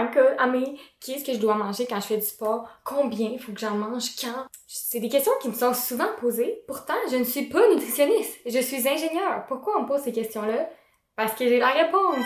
my god, Amé, qu'est-ce que je dois manger quand je fais du sport? Combien faut que j'en mange? Quand? C'est des questions qui me sont souvent posées. Pourtant, je ne suis pas nutritionniste. Je suis ingénieure. Pourquoi on me pose ces questions-là? Parce que j'ai la réponse.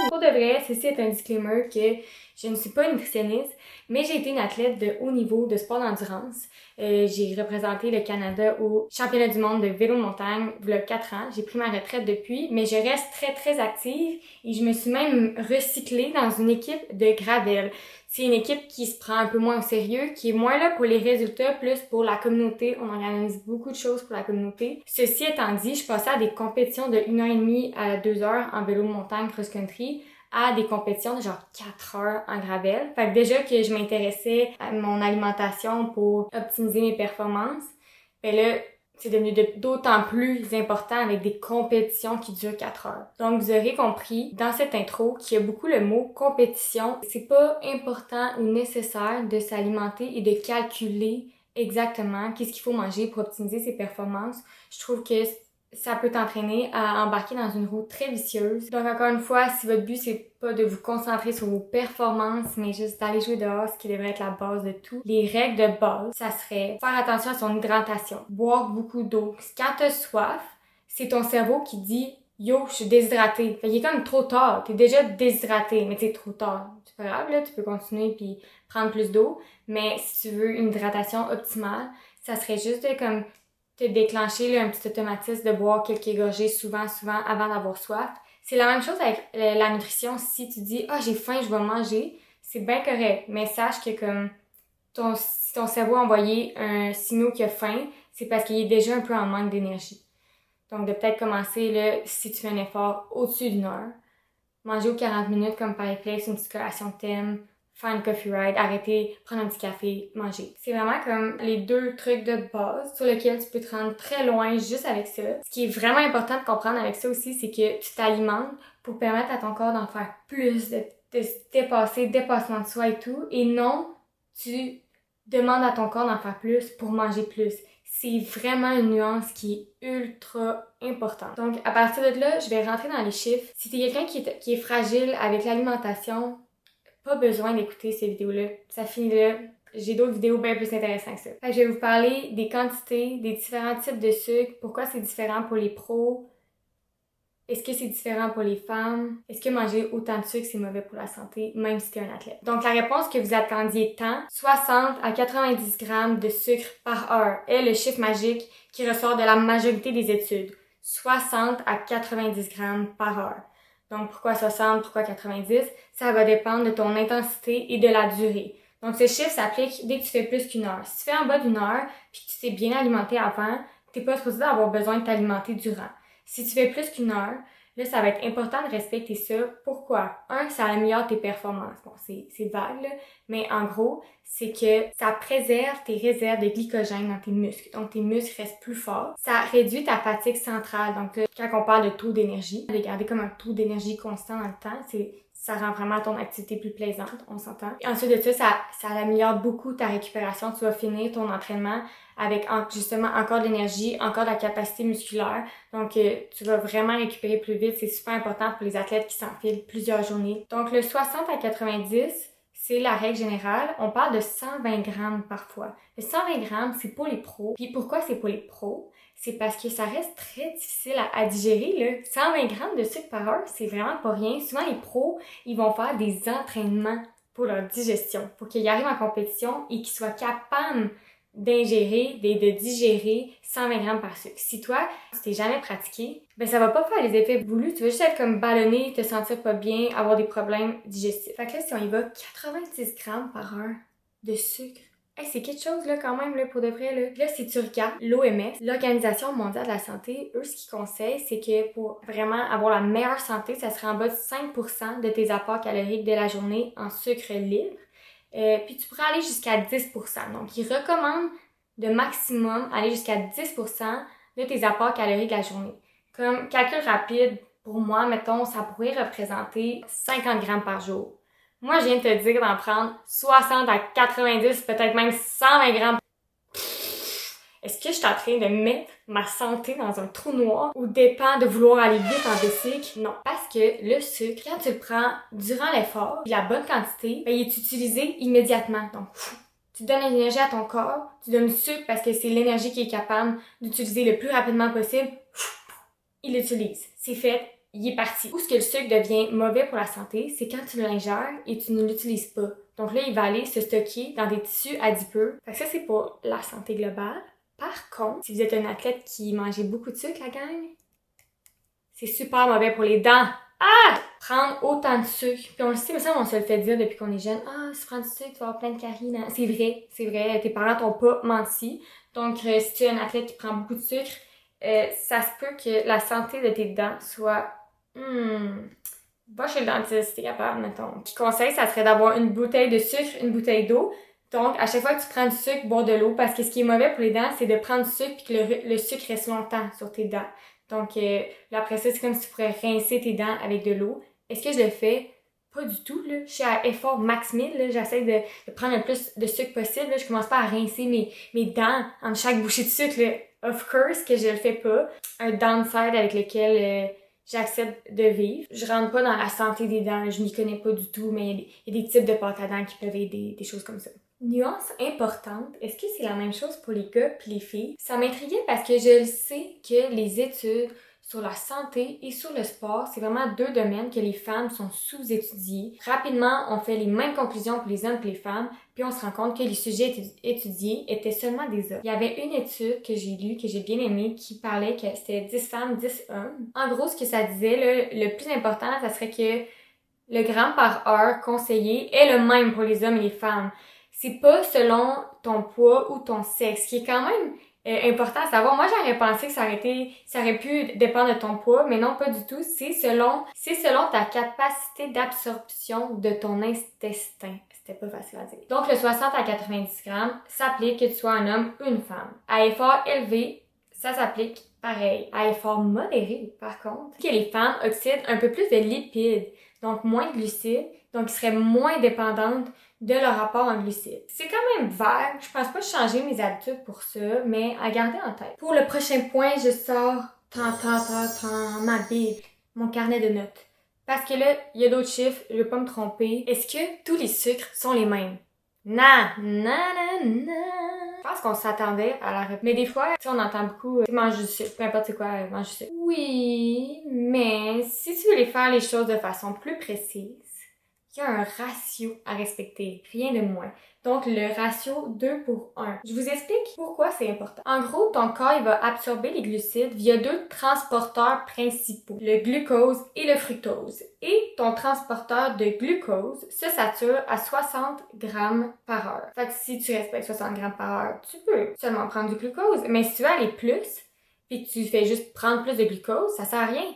Pour de vrai, ceci est un disclaimer que je ne suis pas nutritionniste, mais j'ai été une athlète de haut niveau de sport d'endurance. J'ai représenté le Canada au championnat du monde de vélo de montagne il y a 4 ans. J'ai pris ma retraite depuis, mais je reste très très active et je me suis même recyclée dans une équipe de gravel. C'est une équipe qui se prend un peu moins au sérieux, qui est moins là pour les résultats, plus pour la communauté. On organise beaucoup de choses pour la communauté. Ceci étant dit, je passais à des compétitions de 1h30 à 2 heures en vélo de montagne cross-country, à des compétitions de genre 4 heures en gravel. Fait que déjà que je m'intéressais à mon alimentation pour optimiser mes performances, ben là, c'est devenu d'autant plus important avec des compétitions qui durent 4 heures. Donc, vous aurez compris dans cette intro qu'il y a beaucoup le mot compétition. C'est pas important ou nécessaire de s'alimenter et de calculer exactement qu'est-ce qu'il faut manger pour optimiser ses performances. Je trouve que ça peut t'entraîner à embarquer dans une roue très vicieuse. Donc, encore une fois, si votre but, c'est pas de vous concentrer sur vos performances, mais juste d'aller jouer dehors, ce qui devrait être la base de tout. Les règles de base, ça serait faire attention à son hydratation, boire beaucoup d'eau. Quand t'as soif, c'est ton cerveau qui dit « Yo, je suis déshydraté ». Fait qu'il est comme trop tard, t'es déjà déshydraté, mais c'est trop tard. C'est pas grave, là, tu peux continuer puis prendre plus d'eau, mais si tu veux une hydratation optimale, ça serait juste de comme te déclencher là, un petit automatisme de boire quelques gorgées souvent avant d'avoir soif. C'est la même chose avec la nutrition. Si tu dis « Ah, j'ai faim, je vais manger », c'est bien correct. Mais sache que comme si ton cerveau a envoyé un signal qu'il a faim, c'est parce qu'il est déjà un peu en manque d'énergie. Donc, de peut-être commencer, là, si tu fais un effort au-dessus d'une heure, manger aux 40 minutes comme par réflexe, une petite collation de thème, faire une coffee ride, arrêter, prendre un petit café, manger. C'est vraiment comme les 2 trucs de base sur lesquels tu peux te rendre très loin juste avec ça. Ce qui est vraiment important de comprendre avec ça aussi, c'est que tu t'alimentes pour permettre à ton corps d'en faire plus, de se dépassement de soi et tout. Et non, tu demandes à ton corps d'en faire plus pour manger plus. C'est vraiment une nuance qui est ultra importante. Donc, à partir de là, je vais rentrer dans les chiffres. Si t'es quelqu'un qui est fragile avec l'alimentation, pas besoin d'écouter ces vidéos-là. Ça finit là. J'ai d'autres vidéos bien plus intéressantes que ça. Fait que je vais vous parler des quantités, des différents types de sucre, pourquoi c'est différent pour les pros, est-ce que c'est différent pour les femmes, est-ce que manger autant de sucre c'est mauvais pour la santé, même si t'es un athlète. Donc la réponse que vous attendiez tant, 60 à 90 grammes de sucre par heure est le chiffre magique qui ressort de la majorité des études. 60 à 90 grammes par heure. Donc, pourquoi 60, pourquoi 90? Ça va dépendre de ton intensité et de la durée. Donc, ce chiffre s'applique dès que tu fais plus qu'une heure. Si tu fais en bas d'une heure, puis que tu t'es bien alimenté avant, t'es pas supposé avoir besoin de t'alimenter durant. Si tu fais plus qu'une heure, là, ça va être important de respecter ça. Pourquoi? Ça améliore tes performances. Bon, c'est vague, là, mais en gros, c'est que ça préserve tes réserves de glycogène dans tes muscles. Donc, tes muscles restent plus forts. Ça réduit ta fatigue centrale. Donc, là, quand on parle de taux d'énergie, de garder comme un taux d'énergie constant dans le temps, ça rend vraiment ton activité plus plaisante, on s'entend. Et ensuite de ça améliore beaucoup ta récupération. Tu vas finir ton entraînement avec justement encore de l'énergie, encore de la capacité musculaire. Donc, tu vas vraiment récupérer plus vite. C'est super important pour les athlètes qui s'enfilent plusieurs journées. Donc, le 60 à 90, c'est la règle générale. On parle de 120 grammes parfois. Le 120 grammes, c'est pour les pros. Puis pourquoi c'est pour les pros? C'est parce que ça reste très difficile à digérer, là. 120 grammes de sucre par heure, c'est vraiment pas rien. Souvent, les pros, ils vont faire des entraînements pour leur digestion, pour qu'ils arrivent en compétition et qu'ils soient capables d'ingérer, de digérer 120 grammes par sucre. Si toi, tu t'es jamais pratiqué, ben ça va pas faire les effets voulus. Tu vas juste être comme ballonné, te sentir pas bien, avoir des problèmes digestifs. Fait que là, si on y va 90 grammes par heure de sucre, c'est quelque chose là quand même là, pour de vrai. Là, si tu regardes l'OMS, l'Organisation mondiale de la santé, eux, ce qu'ils conseillent, c'est que pour vraiment avoir la meilleure santé, ça serait en bas de 5% de tes apports caloriques de la journée en sucre libre. Puis tu pourrais aller jusqu'à 10%. Donc, ils recommandent de maximum aller jusqu'à 10% de tes apports caloriques de la journée. Comme calcul rapide, pour moi, mettons, ça pourrait représenter 50 grammes par jour. Moi, je viens de te dire d'en prendre 60 à 90, peut-être même 120 grammes. Est-ce que je suis en train de mettre ma santé dans un trou noir ou dépend de vouloir aller vite en bicycle? Non. Parce que le sucre, quand tu le prends durant l'effort, la bonne quantité, ben, il est utilisé immédiatement. Donc, tu donnes l'énergie à ton corps, tu donnes du sucre parce que c'est l'énergie qui est capable d'utiliser le plus rapidement possible. Il l'utilise. C'est fait, il est parti. Où est-ce que le sucre devient mauvais pour la santé, c'est quand tu l'ingères et tu ne l'utilises pas. Donc là, il va aller se stocker dans des tissus adipeux. Fait que ça, c'est pour la santé globale. Par contre, si vous êtes un athlète qui mangeait beaucoup de sucre, la gang, c'est super mauvais pour les dents. Ah! Prendre autant de sucre. Puis on le sait, mais ça, on se le fait dire depuis qu'on est jeune. Ah, si tu prends du sucre, tu vas avoir plein de caries. C'est vrai. Tes parents t'ont pas menti. Donc, si tu es un athlète qui prend beaucoup de sucre, ça se peut que la santé de tes dents soit... Va chez le dentiste si t'es capable, mettons. Ce qu'il conseille, ça serait d'avoir une bouteille de sucre, une bouteille d'eau. Donc, à chaque fois que tu prends du sucre, bois de l'eau. Parce que ce qui est mauvais pour les dents, c'est de prendre du sucre et que le sucre reste longtemps sur tes dents. Donc, là, après ça, c'est comme si tu pourrais rincer tes dents avec de l'eau. Est-ce que je le fais? Pas du tout, là. Je suis à effort max 1000, là. J'essaie de prendre le plus de sucre possible, là. Je commence pas à rincer mes dents en chaque bouchée de sucre, là. Of course que je le fais pas. Un downside avec lequel j'accepte de vivre. Je rentre pas dans la santé des dents, je m'y connais pas du tout, mais il y a des types de pâtes à dents qui peuvent aider, des choses comme ça. Nuance importante, est-ce que c'est la même chose pour les gars puis les filles? Ça m'intriguait parce que je le sais que les études sur la santé et sur le sport, c'est vraiment deux domaines que les femmes sont sous-étudiées. Rapidement, on fait les mêmes conclusions pour les hommes et les femmes, puis on se rend compte que les sujets étudiés étaient seulement des hommes. Il y avait une étude que j'ai lue, que j'ai bien aimée, qui parlait que c'était 10 femmes, 10 hommes. En gros, ce que ça disait, là, le plus important, ça serait que le gramme par heure conseillé est le même pour les hommes et les femmes. C'est pas selon ton poids ou ton sexe, qui est quand même important à savoir. Moi, j'aurais pensé que ça aurait pu dépendre de ton poids, mais non, pas du tout. C'est selon ta capacité d'absorption de ton intestin. C'était pas facile à dire. Donc, le 60 à 90 grammes s'applique que tu sois un homme ou une femme. À effort élevé, ça s'applique pareil. À effort modéré, par contre, que les femmes oxydent un peu plus de lipides, donc moins de glucides, donc ils seraient moins dépendantes de leur rapport en glucides. C'est quand même vague, je pense pas changer mes habitudes pour ça, mais à garder en tête. Pour le prochain point, je sors ma Bible, mon carnet de notes. Parce que là, il y a d'autres chiffres, je vais pas me tromper. Est-ce que tous les sucres sont les mêmes? Non. Je pense qu'on s'attendait à la réponse. Mais des fois, tu sais, on entend beaucoup, mange du sucre, peu importe c'est quoi, mange du sucre. Oui, mais si tu veux les faire les choses de façon plus précise, il y a un ratio à respecter, rien de moins. Donc, le ratio 2 pour 1. Je vous explique pourquoi c'est important. En gros, ton corps, il va absorber les glucides via deux transporteurs principaux, le glucose et le fructose. Et ton transporteur de glucose se sature à 60 grammes par heure. Fait que si tu respectes 60 grammes par heure, tu peux seulement prendre du glucose. Mais si tu veux aller plus, puis que tu fais juste prendre plus de glucose, ça sert à rien.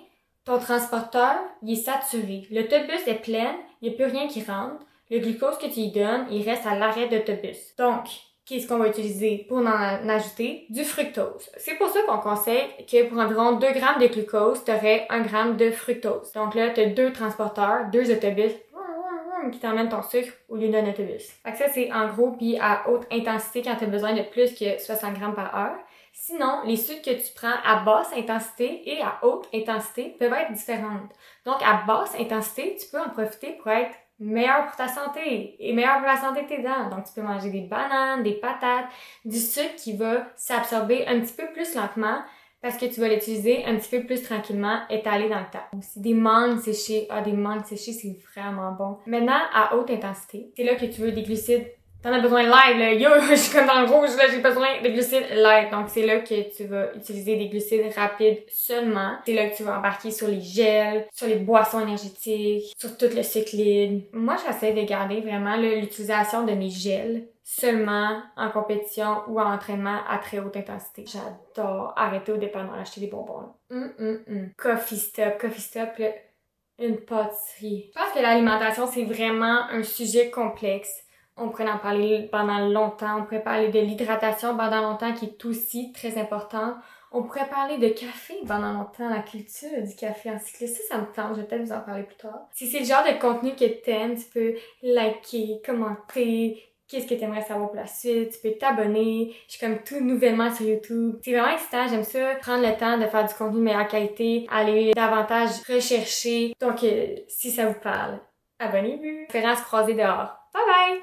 Ton transporteur, il est saturé. L'autobus est plein, il n'y a plus rien qui rentre. Le glucose que tu lui donnes, il reste à l'arrêt d'autobus. Donc, qu'est-ce qu'on va utiliser pour en ajouter? Du fructose. C'est pour ça qu'on conseille que pour environ 2 grammes de glucose, tu aurais 1 gramme de fructose. Donc là, tu as deux transporteurs, deux autobus qui t'emmènent ton sucre au lieu d'un autobus. Fait que ça, c'est en gros, puis à haute intensité quand tu as besoin de plus que 60 grammes par heure. Sinon, les sucres que tu prends à basse intensité et à haute intensité peuvent être différentes. Donc, à basse intensité, tu peux en profiter pour être meilleur pour ta santé et meilleur pour la santé de tes dents. Donc, tu peux manger des bananes, des patates, du sucre qui va s'absorber un petit peu plus lentement parce que tu vas l'utiliser un petit peu plus tranquillement, étalé dans le temps. Aussi, des mangues séchées. Des mangues séchées, c'est vraiment bon. Maintenant, à haute intensité, c'est là que tu veux des glucides. T'en as besoin live, là. Yo, je suis comme dans le rouge, là. J'ai besoin de glucides live. Donc, c'est là que tu vas utiliser des glucides rapides seulement. C'est là que tu vas embarquer sur les gels, sur les boissons énergétiques, sur tout le cyclide. Moi, j'essaie de garder vraiment l'utilisation de mes gels seulement en compétition ou en entraînement à très haute intensité. J'adore arrêter au dépanneur acheter des bonbons. Coffee Stop, là. Une pâtisserie. Je pense que l'alimentation, c'est vraiment un sujet complexe. On pourrait en parler pendant longtemps. On pourrait parler de l'hydratation pendant longtemps, qui est aussi très important. On pourrait parler de café pendant longtemps, la culture du café en cycliste. Ça me tente. Je vais peut-être vous en parler plus tard. Si c'est le genre de contenu que t'aimes, tu peux liker, commenter, qu'est-ce que tu aimerais savoir pour la suite. Tu peux t'abonner. Je suis comme tout nouvellement sur YouTube. C'est vraiment excitant. J'aime ça. Prendre le temps de faire du contenu de meilleure qualité. Aller davantage rechercher. Donc, si ça vous parle, abonnez-vous. Espérons se croiser dehors. Bye bye!